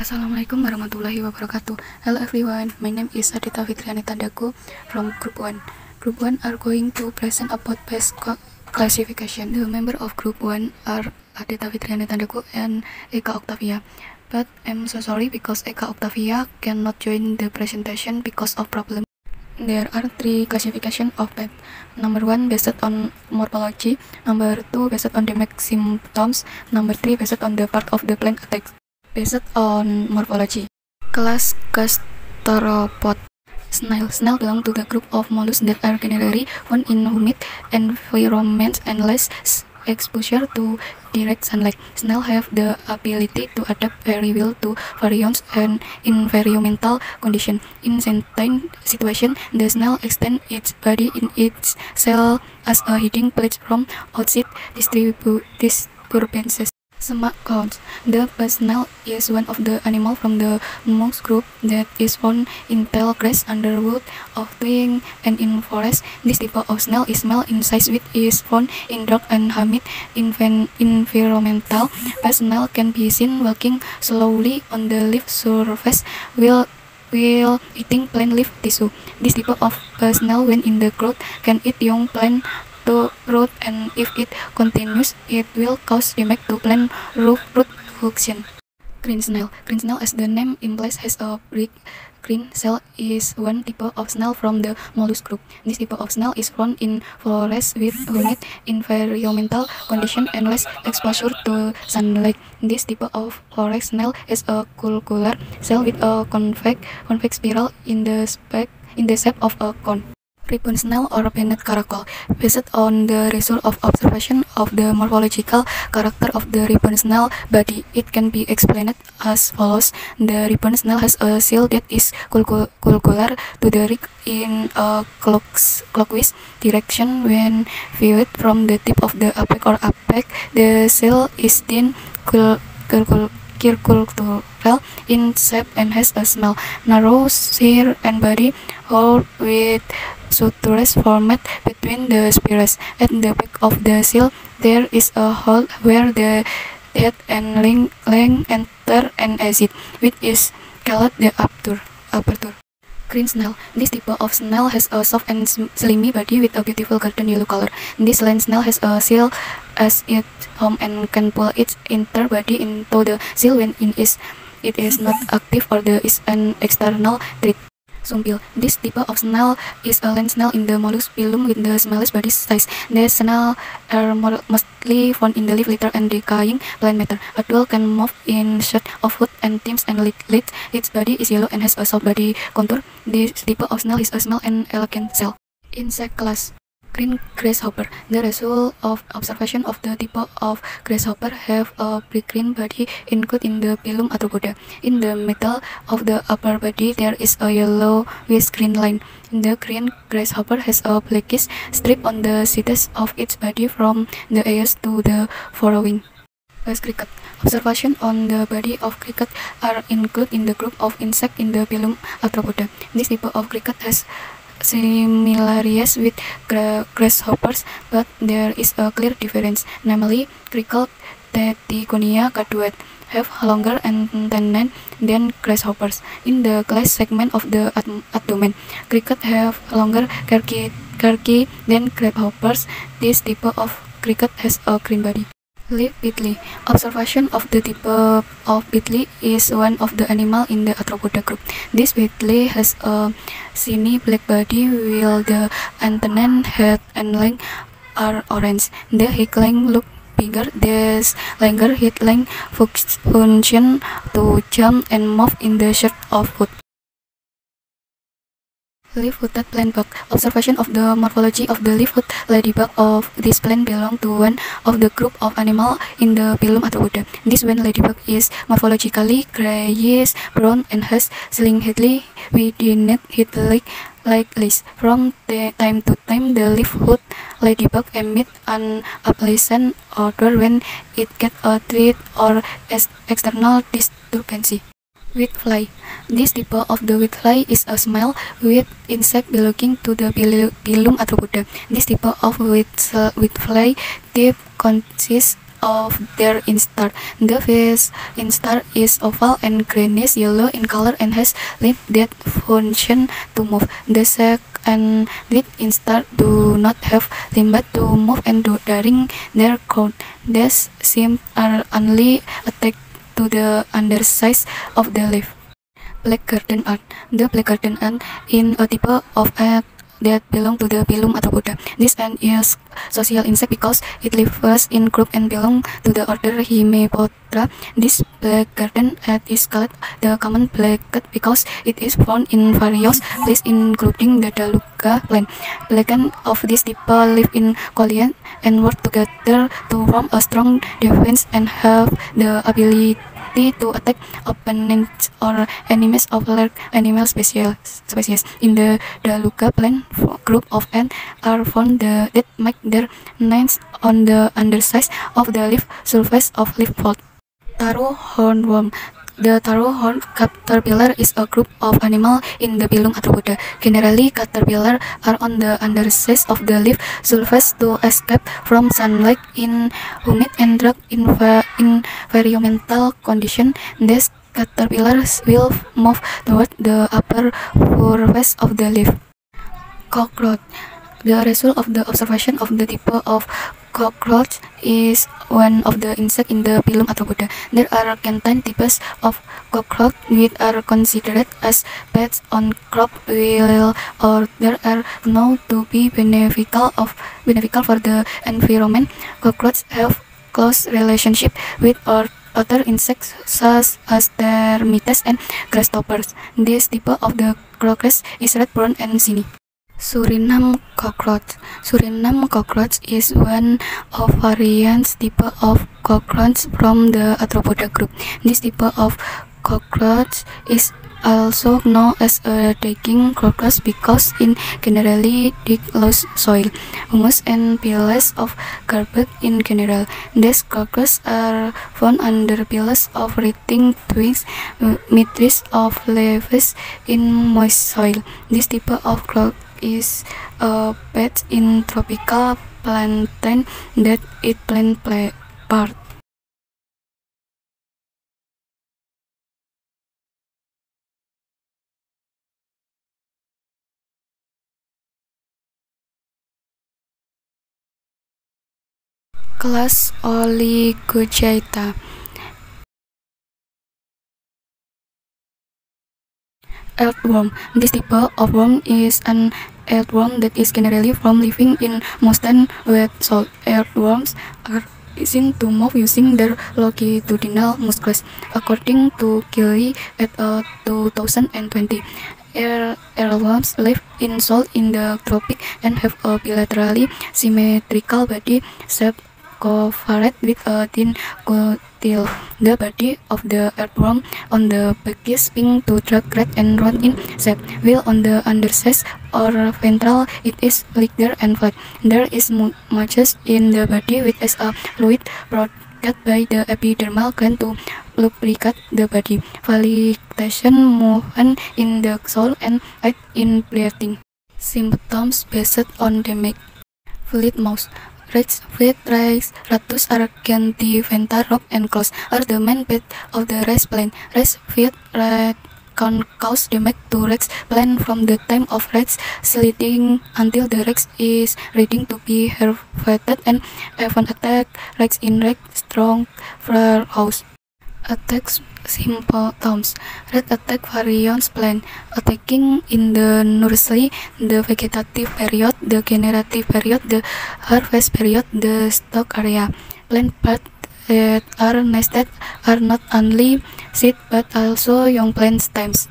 Assalamualaikum warahmatullahi wabarakatuh. Hello everyone, my name is Adita Fitrianita Dago from Group 1. Group 1 are going to present about best classification. The member of Group 1 are Adita Fitrianita Dago and Eka Octavia. But I'm so sorry because Eka Octavia cannot join the presentation because of problem. There are three classification of pet. Number 1 based on morphology, number 2 based on the symptoms, number 3 based on the part of the plant attack. Based on morphology, class Gasteropod. Snail belong to the group of mollusks that are generally found in humid environments and less exposure to direct sunlight. Snails have the ability to adapt very well to various and environmental conditions. In certain situations, the snail extends its body in its shell as a hiding place from outside disturbances. Semak counts. The best snail is one of the animals from the mouse group that is found in tall grass, underwood, outlying, and in forest. This type of snail is small in size, which is found in dark and humid environmental. Best snail can be seen walking slowly on the leaf surface while eating plant leaf tissue. This type of snail, when in the growth, can eat young plant to root, and if it continues, it will cause damage to plant root function. Green snail, as the name implies, has a bright green shell. Is one type of snail from the mollusk group. This type of snail is found in forests with humid environmental conditions and less exposure to sunlight. This type of forest snail is a circular shell with a convex spiral in the shape of a cone. Ribbon snail or banded caracal. Based on the result of observation of the morphological character of the ribbon snail body, it can be explained as follows. The ribbon snail has a shell that is circular to the right in a clockwise direction. When viewed from the tip of the apex, the shell is then circular in shape and has a small, narrow shear and body hole with sutures formed between the spires. At the back of the shell, there is a hole where the head and length enter and exit, which is called the aperture. Green snail. This type of snail has a soft and slimy body with a beautiful golden yellow color. This land snail has a shell as its home and can pull its entire body into the shell when it is not active or there is an external threat. Sumpil. This type of snail is a land snail in the mollusk phylum with the smallest body size. The snail are mostly found in the leaf litter and decaying plant matter. Adult can move in search of food and teams and leads. Its body is yellow and has a soft body contour. This type of snail is a small and elegant shell. Insect class. Green grasshopper. The result of observation of the type of grasshopper have a bright green body included in the phylum Arthropoda. In the middle of the upper body there is a yellowish green line. The green grasshopper has a blackish strip on the sides of its body from the ears to the forewing. As cricket. Observation on the body of cricket are included in the group of insects in the phylum Arthropoda. This type of cricket has similarities with grasshoppers, but there is a clear difference, namely cricket Tetigonia caduet have longer antennae than grasshoppers. In the glass segment of the abdomen, cricket have longer carci than grasshoppers. This type of cricket has a green body. Leaf beetle. Observation of the type of beetle is one of the animal in the Arthropoda group. This beetle has a shiny black body while the antennae, head, and length are orange. The head length look bigger. This longer head length function to jump and move in the search of food. Leaf-footed plant bug. Observation of the morphology of the leaf-footed ladybug of this plant belong to one of the group of animal in the phylum Arthropoda. This one ladybug is morphologically grayish brown and has slightly widened head like this. From time to time, the leaf-footed ladybug emits an unpleasant odor when it gets a threat or external disturbance. Whitefly. This type of the whitefly is a small white insect belonging to the phylum Arthropoda. This type of whitefly type consists of their instar. The face instar is oval and greenish yellow in color and has limbs that function to move. The sac and lead instar do not have limbs to move, and during their growth, these seams are only attached to the underside of the leaf. Black garden ant. The black garden ant is a type of ant that belong to the phylum Arthropoda. This ant is social insect because it lives in group and belong to the order Hemipotra. This black garden ant is called the common black cat because it is found in various places including the Daluka plant. Black ant of this type live in colonies and work together to form a strong defense and have the ability to attack opponents or enemies of large animal species. In the Daluka plant, group of ants are found that make their nests on the underside of the leaf surface of leaf fold. Taro hornworm. The taro horn caterpillar is a group of animals in the phylum Arthropoda. Generally, caterpillars are on the underside of the leaf surface to escape from sunlight in humid and dry environmental conditions. These caterpillars will move toward the upper surface of the leaf. Cockroach. The result of the observation of the type of cockroach is one of the insects in the phylum Arthropoda. There are 10 types of cockroach which are considered as pests on crop while or there are known to be beneficial for the environment. Cockroaches have close relationship with other insects such as termites and grasshoppers. This type of the cockroach is red, brown, and shiny. Suriname cockroach. Suriname cockroach is one of various type of cockroach from the Arthropoda group. This type of cockroach is also known as a digging cockroach because it generally dig loose soil, humus, and piles of garbage in general. These cockroaches are found under piles of rotting twigs, midges of leaves in moist soil. This type of cockroach is a pet in tropical plantain that eat plant part. Class Oligochaeta. Earthworm. This type of worm is an earthworm that is generally found living in moist and wet soil. Earthworms are seen to move using their longitudinal muscles. According to Gilly et al. 2020, earthworms live in soil in the tropics and have a bilaterally symmetrical body shape covered with a thin cuticle. The body of the earthworm on the back is pink to dark red and round in shape, while on the underside or ventral it is lighter and flat. There is mucus in the body which is a fluid produced by the epidermal gland to lubricate the body. Vegetation movement in the soil and aid in breathing. Symptoms based on damage. Fleet mouse. Rex, fleet, rex, Rattus argentiventa, rock, and claws are the main pet of the rex plant. Rex, fleet, red, can cause damage to rex plant from the time of rex sliding until the rex is ready to be harvested and even attack rex in rex strong flower house. Attacks symptoms. Red attack various plant, attacking in the nursery, the vegetative period, the generative period, the harvest period, the stock area. Plant parts that are nested are not only seed but also young plant stems.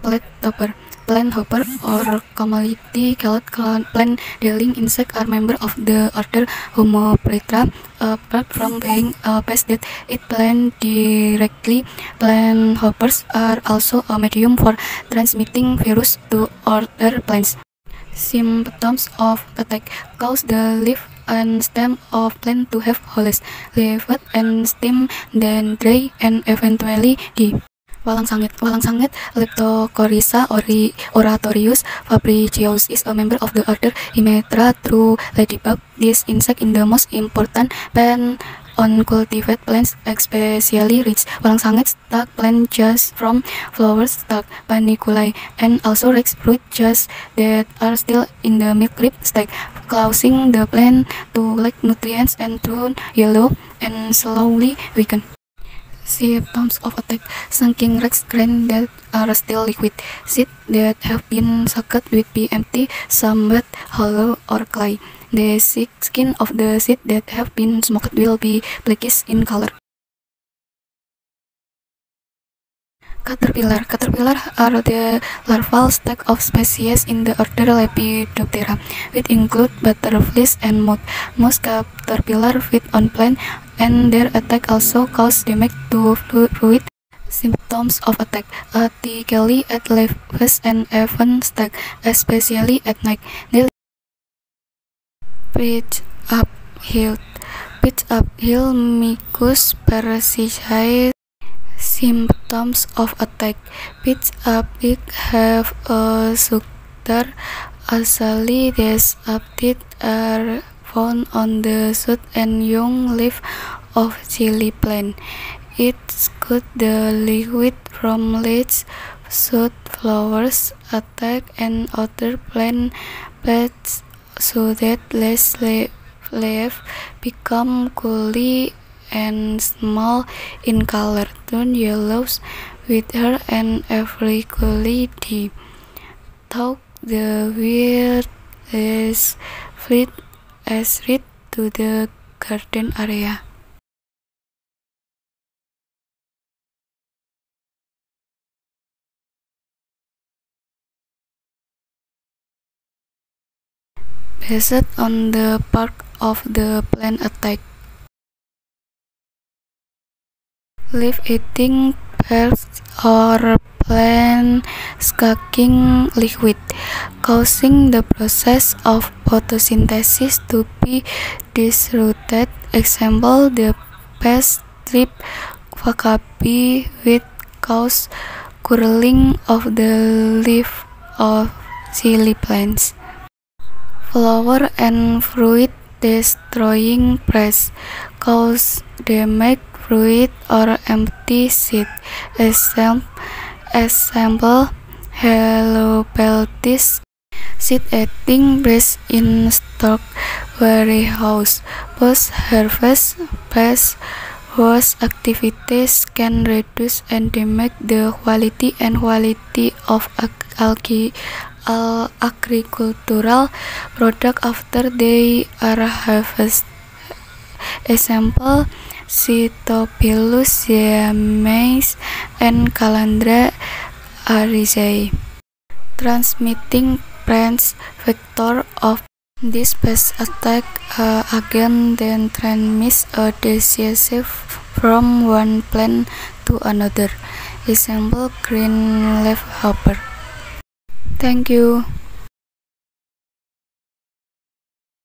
Plant hopper. Plant hopper or commonly called plant dwelling insect are members of the order Homoptetra. Apart from being a pest that eat plant directly, plant hoppers are also a medium for transmitting virus to other plants. Symptoms of attack cause the leaf and stem of plant to have holes, leaflet and stem then dry and eventually die. Walang sangit, Leptocoryza oratorius fabricius is a member of the order Hemiptera through ladybug. This insect is the most important plant on cultivated plants, especially rich walang-sangit stalk plant just from flower stalk paniculae, and also rich fruit just that are still in the milk-rib stage, causing the plant to lack nutrients and turn yellow and slowly weaken. Symptoms of attack: sinking rice grain that are still liquid, seeds that have been soaked with be empty, somewhat hollow or clay. The skin of the seed that have been smoked will be blackish in color. Caterpillar. Caterpillar are the larval stage of species in the order Lepidoptera, which include butterflies and moth. Most caterpillar feed on plants, and their attack also cause damage to fruit. Symptoms of attack: typically at leaves and even stalk, especially at night. They pitch uphill. Pitch uphill mucus parasite. Symptoms of attack: pitch uphill have a sugar alkali. These uptick are found on the shoot and young leaf of chili plant. It scoot the liquid from leaves, shoot, flowers, attack, and other plant parts so that less leaves become cooly and small in color, turn yellows, wither, and eventually die. Thought the weed is fled as rid to the garden area. Based on the part of the plant attack: leaf-eating pests or plant sucking liquid, causing the process of photosynthesis to be disrupted. Example: the pest strip Phacapie, which cause curling of the leaf of chili plants. Flower and fruit destroying pests, cause damage fruit or empty seed. Example: Helopeltis, seed-eating bees in stock warehouse. Post-harvest pest wash activities can reduce and damage the quality of agricultural product after they are harvested. Example: Cytopilus siamese and Calandra arizae. Transmitting plants vector of this pest attack again then transmits a disease from one plant to another. Example: green leafhopper. Thank you.